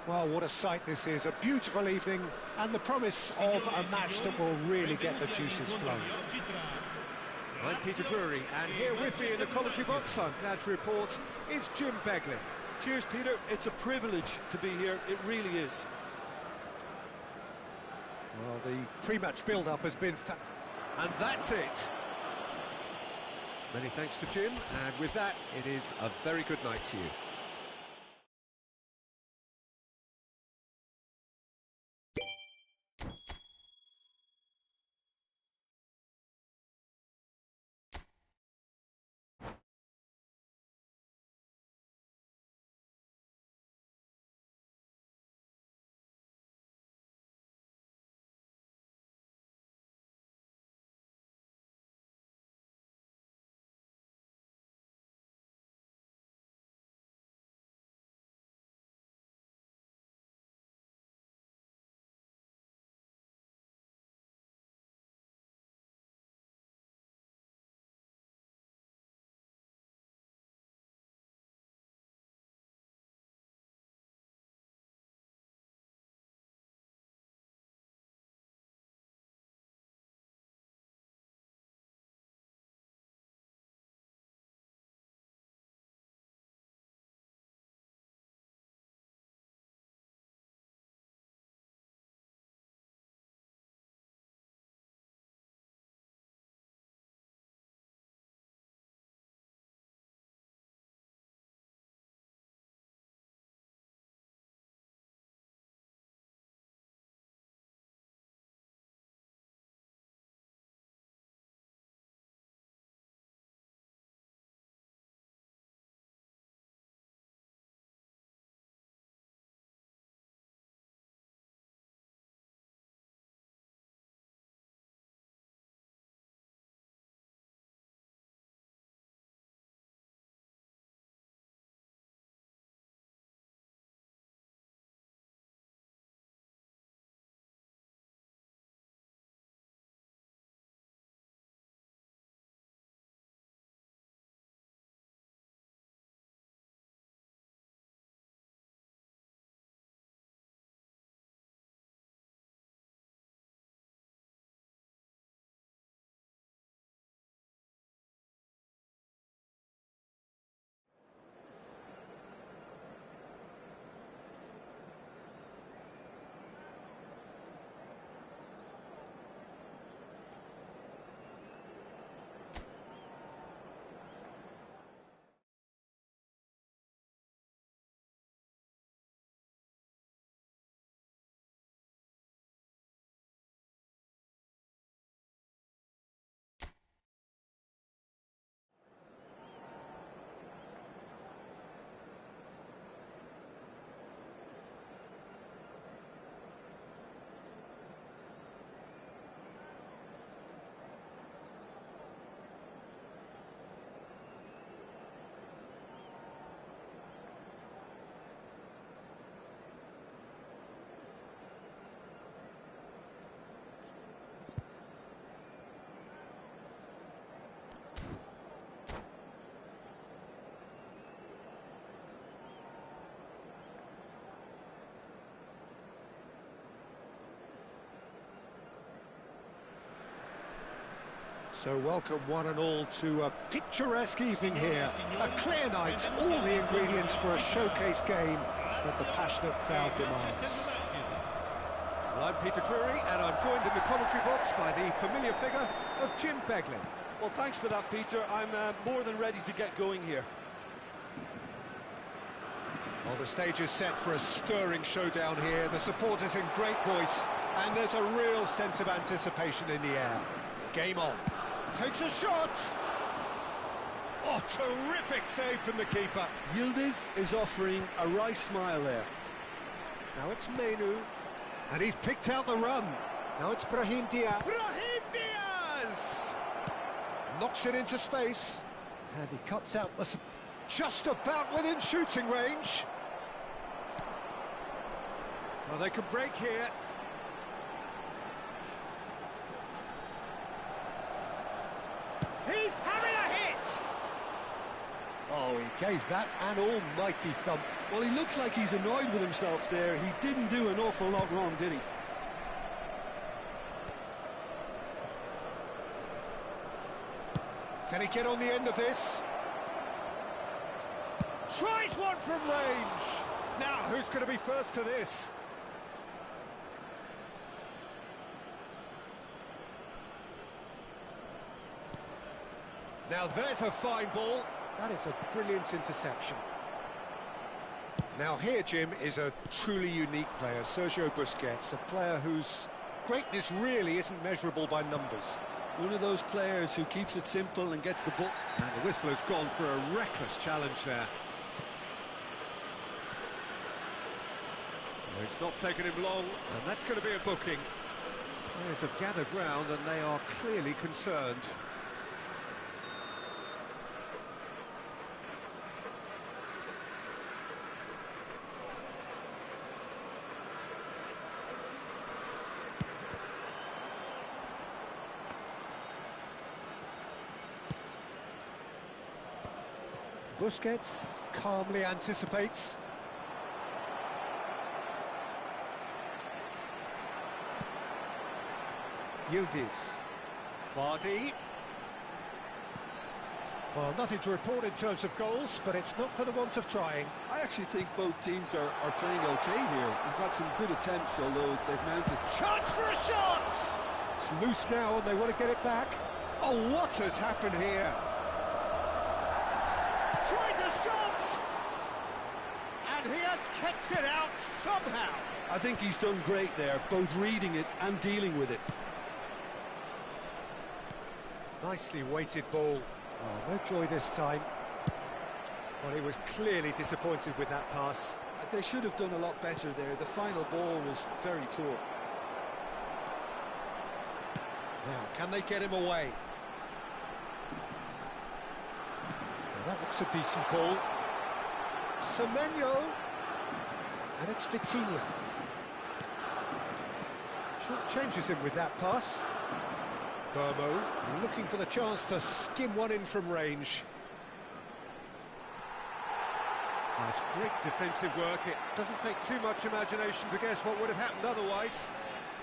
Well, what a sight this is, a beautiful evening, and the promise of a match that will really get the juices flowing. I'm Peter Drury, and here with me in the commentary box, I'm glad to report, is Jim Beglin. Cheers, Peter. It's a privilege to be here, it really is. Well, the pre-match build-up has been... And that's it. Many thanks to Jim, and with that, it is a very good night to you. So welcome one and all to a picturesque evening here. A clear night, all the ingredients for a showcase game that the passionate crowd demands. Well, I'm Peter Drury, and I'm joined in the commentary box by the familiar figure of Jim Beglin. Well, thanks for that, Peter. I'm more than ready to get going here. Well, the stage is set for a stirring showdown here. The supporters in great voice, and there's a real sense of anticipation in the air. Game on. Takes a shot! Oh, terrific save from the keeper. Yildiz is offering a wry smile there. Now it's Menu, and he's picked out the run. Now it's Brahim Diaz. Brahim Diaz! Knocks it into space, and he cuts out the... just about within shooting range. Well, they can break here. He's having a hit! Oh, he gave that an almighty thump. Well, he looks like he's annoyed with himself there. He didn't do an awful lot wrong, did he? Can he get on the end of this? Tries one from range. Now, who's going to be first to this? Now, there's a fine ball. That is a brilliant interception. Now here, Jim, is a truly unique player, Sergio Busquets, a player whose greatness really isn't measurable by numbers. One of those players who keeps it simple and gets the ball. And the whistle has gone for a reckless challenge there. Well, it's not taken him long, and that's going to be a booking. Players have gathered round and they are clearly concerned. Busquets calmly anticipates. Yildiz. Vardy. Well, nothing to report in terms of goals, but it's not for the want of trying. I actually think both teams are playing okay here. We've had some good attempts, although they've mounted. Chance for a shot! It's loose now and they want to get it back. Oh, what has happened here? Tries a shot! And he has kept it out somehow. I think he's done great there, both reading it and dealing with it. Nicely weighted ball. Oh, no joy this time. Well, he was clearly disappointed with that pass. They should have done a lot better there. The final ball was very poor. Now, can they get him away? That looks a decent ball. Semenyo. And it's Vitinha. Short changes him with that pass. Burmo looking for the chance to skim one in from range. That's great defensive work. It doesn't take too much imagination to guess what would have happened otherwise.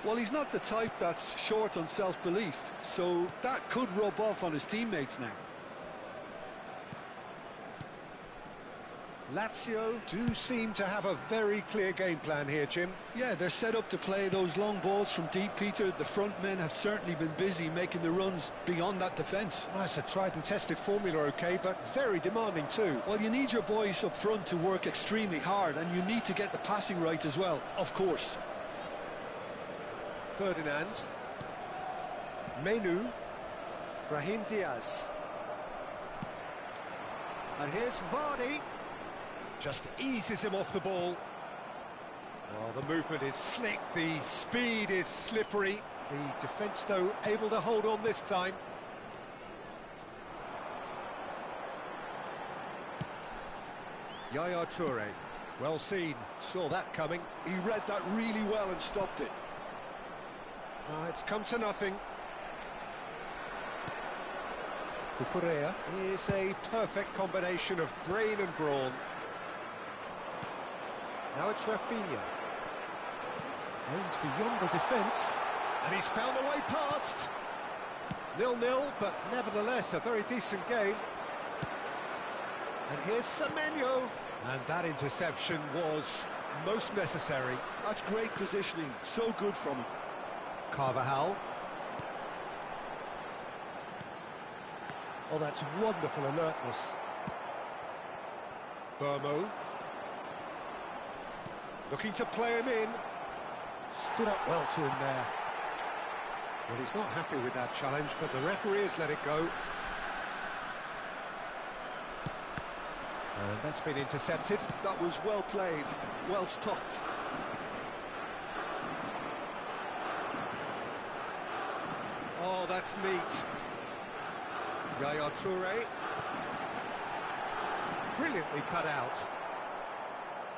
Well, he's not the type that's short on self-belief, so that could rub off on his teammates now. Lazio do seem to have a very clear game plan here, Jim. Yeah, they're set up to play those long balls from deep, Peter. The front men have certainly been busy making the runs beyond that defence. Well, it's a tried and tested formula, OK, but very demanding too. Well, you need your boys up front to work extremely hard, and you need to get the passing right as well, of course. Ferdinand. Menu. Brahim Diaz. And here's Vardy. Just eases him off the ball. Well, the movement is slick, the speed is slippery. The defence, though, able to hold on this time. Yaya Toure. Well seen, saw that coming. He read that really well and stopped it. It's come to nothing. Cucurella is a perfect combination of brain and brawn. Now it's Rafinha. Aimed beyond the defence. And he's found a way past. 0-0, but nevertheless a very decent game. And here's Semenyo. And that interception was most necessary. That's great positioning, so good from him. Carvajal. Oh, that's wonderful alertness. Burmo. Looking to play him in. Stood up well to him there. Well, he's not happy with that challenge, but the referee has let it go. And that's been intercepted. That was well played, well stopped. Oh, that's neat. Yaya Toure. Brilliantly cut out.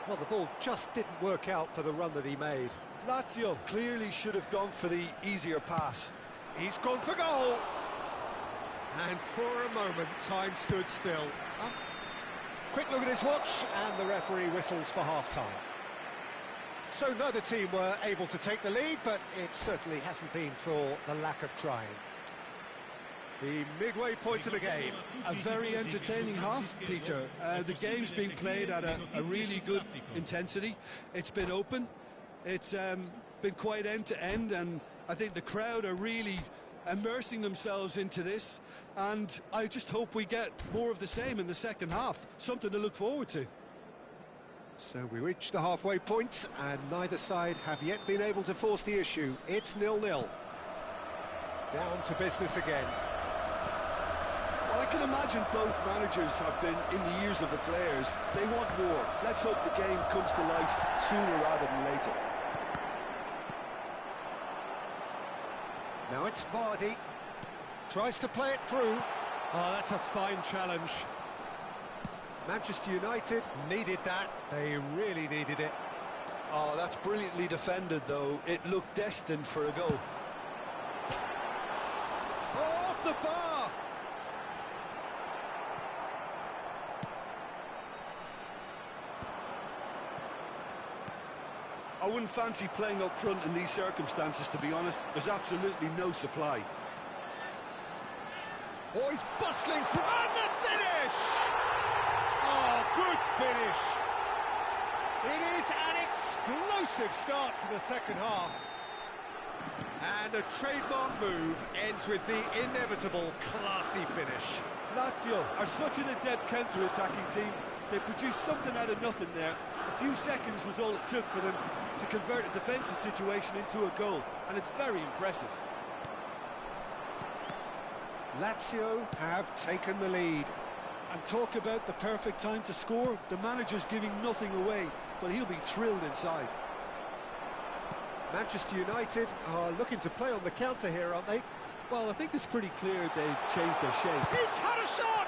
Well, the ball just didn't work out for the run that he made. Lazio clearly should have gone for the easier pass. He's gone for goal. And for a moment, time stood still. Quick look at his watch, and the referee whistles for half-time. So neither team were able to take the lead, but it certainly hasn't been for the lack of trying. The midway point of the game. A very entertaining half, Peter. The game's being played at a really good intensity. It's been open. It's been quite end-to-end, and I think the crowd are really immersing themselves into this, and I just hope we get more of the same in the second half. Something to look forward to. So we reach the halfway point, and neither side have yet been able to force the issue. It's 0-0. Down to business again. Well, I can imagine both managers have been in the ears of the players. They want more. Let's hope the game comes to life sooner rather than later. Now it's Vardy. Tries to play it through. Oh, that's a fine challenge. Manchester United needed that. They really needed it. Oh, that's brilliantly defended, though. It looked destined for a goal. Oh, off the bar! I wouldn't fancy playing up front in these circumstances, to be honest. There's absolutely no supply. Oh, he's bustling through, and the finish! Oh, good finish! It is an explosive start to the second half. And a trademark move ends with the inevitable classy finish. Lazio are such an adept counter-attacking team. They produced something out of nothing there. A few seconds was all it took for them to convert a defensive situation into a goal, and it's very impressive. Lazio have taken the lead. And talk about the perfect time to score. The manager's giving nothing away, but he'll be thrilled inside. Manchester United are looking to play on the counter here, aren't they? Well, I think it's pretty clear they've changed their shape. He's had a shot!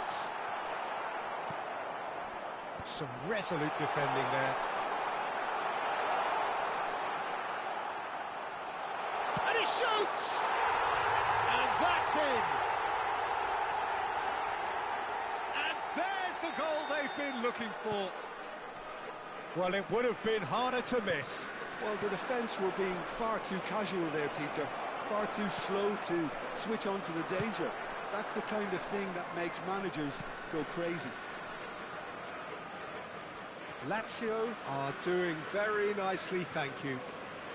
Some resolute defending there. And he shoots! And that's in! And there's the goal they've been looking for. Well, it would have been harder to miss. Well, the defence were being far too casual there, Peter. Far too slow to switch on to the danger. That's the kind of thing that makes managers go crazy. Lazio are doing very nicely, thank you.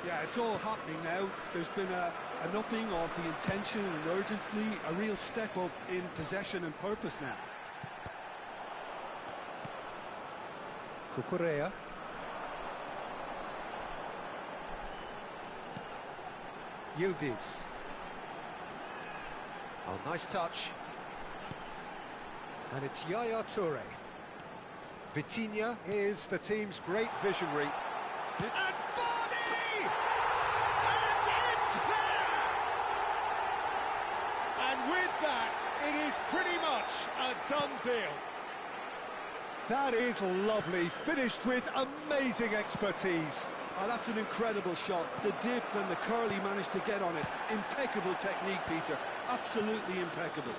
Yeah, it's all happening now. There's been an upping of the intention and urgency, a real step up in possession and purpose now. Cucurella. Yildiz. Oh, nice touch. And it's Yaya Toure. Vitinha is the team's great visionary. And Vardy! And it's there! And with that, it is pretty much a done deal. That is lovely, finished with amazing expertise. Oh, that's an incredible shot. The dip and the curl he managed to get on it. Impeccable technique, Peter. Absolutely impeccable.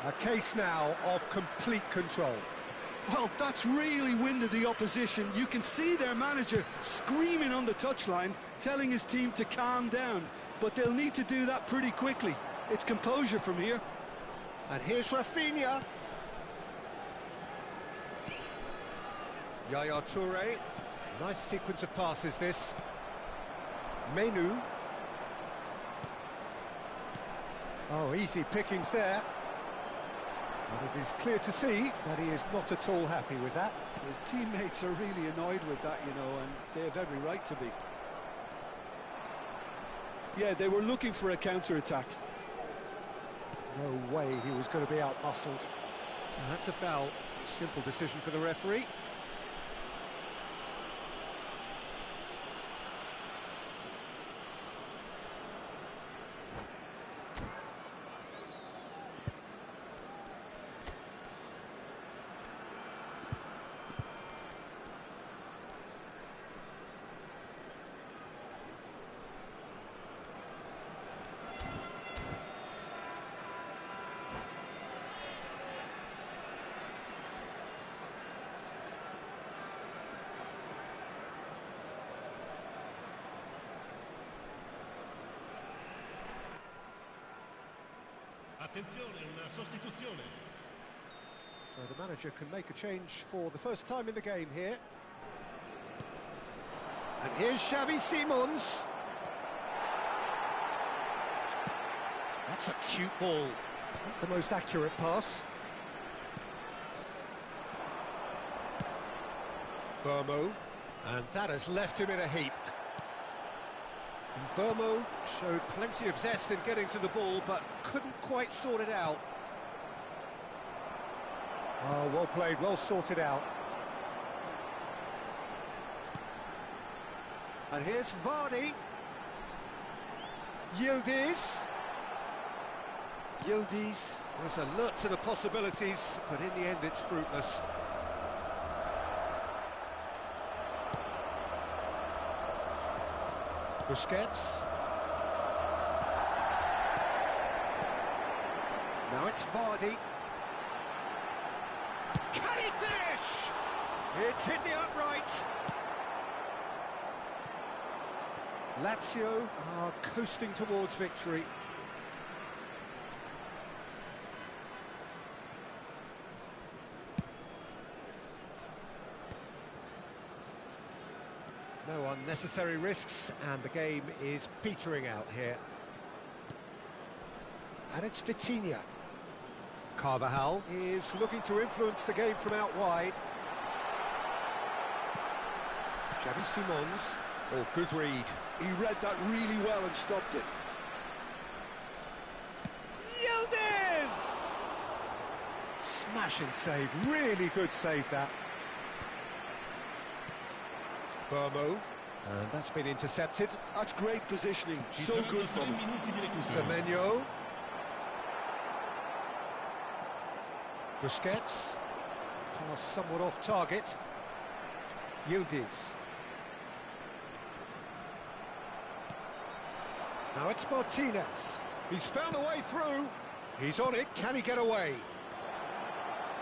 A case now of complete control. Well, that's really winded the opposition. You can see their manager screaming on the touchline, telling his team to calm down. But they'll need to do that pretty quickly. It's composure from here. And here's Rafinha. Yaya Toure. Nice sequence of passes, this. Menu. Oh, easy pickings there. And it is clear to see that he is not at all happy with that. His teammates are really annoyed with that, you know, and they have every right to be. Yeah, they were looking for a counter-attack. No way he was going to be out-muscled. That's a foul. Simple decision for the referee. Attenzione, una sostituzione. So the manager can make a change for the first time in the game here. And here's Xavi Simons. That's a cute ball. Not the most accurate pass. Burmo. And that has left him in a heap. And Burmo showed plenty of zest in getting to the ball, but couldn't quite sort it out. Oh, well played, well sorted out. And here's Vardy. Yildiz. Yildiz was alert to the possibilities, but in the end it's fruitless. Busquets. Now it's Vardy. Can he finish? It's hit the upright. Lazio are coasting towards victory. No unnecessary risks, and the game is petering out here. And it's Vitinha. Carvajal is looking to influence the game from out wide. Xavi Simons. Oh, good read. He read that really well and stopped it. Yildiz! Smashing save, really good save that. Burmo, and that's been intercepted. That's great positioning, so good from him. Semenyo. Busquets. Pass somewhat off target. Yildiz. Now it's Martinez. He's found a way through. He's on it. Can he get away?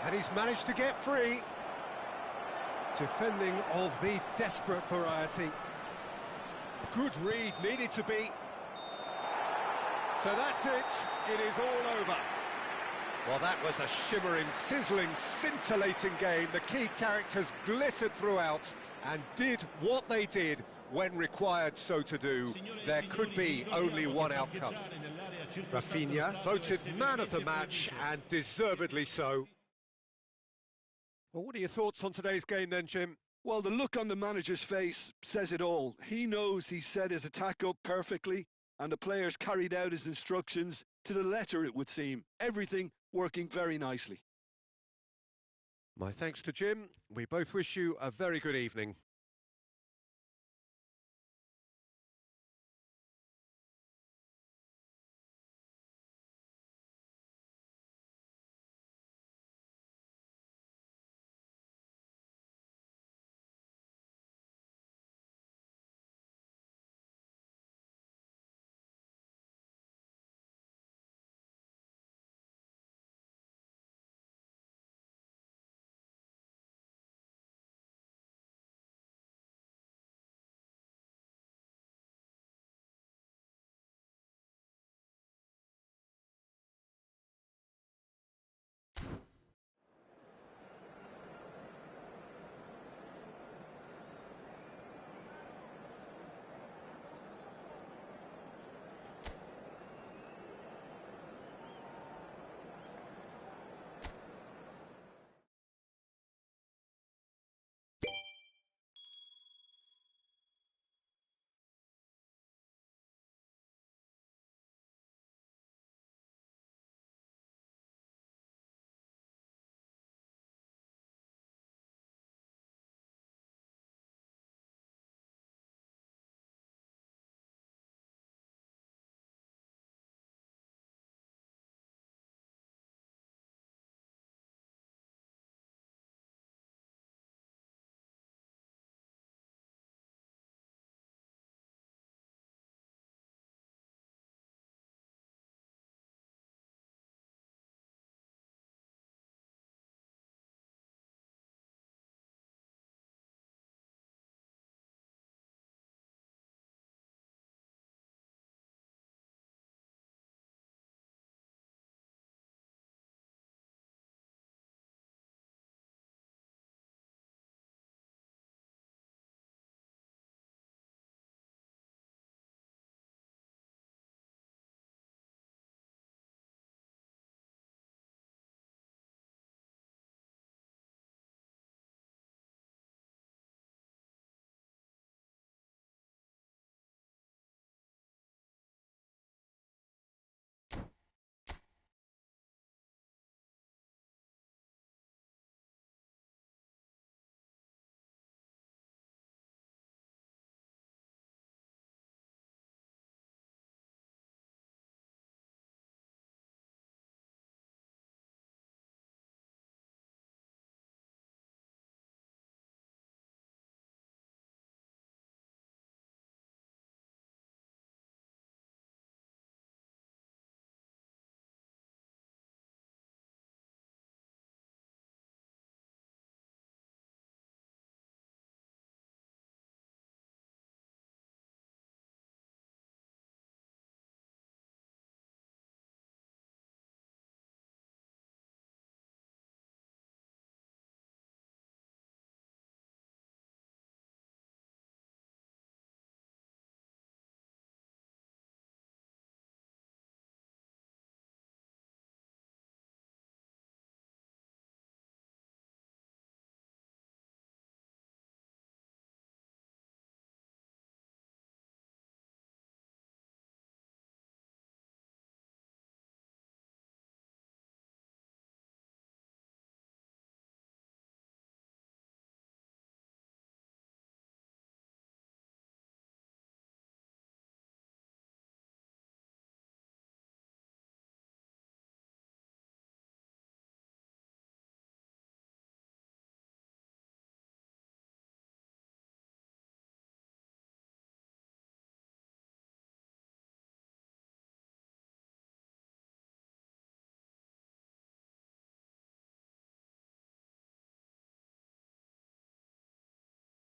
And he's managed to get free. Defending of the desperate variety. Good read, needed to be. So that's it. It is all over. Well, that was a shimmering, sizzling, scintillating game. The key characters glittered throughout and did what they did when required so to do. There could be only one outcome. Rafinha voted man of the match, and deservedly so. Well, what are your thoughts on today's game then, Jim? Well, the look on the manager's face says it all. He knows he set his attack up perfectly, and the players carried out his instructions to the letter, it would seem. Everything working very nicely. My thanks to Jim. We both wish you a very good evening.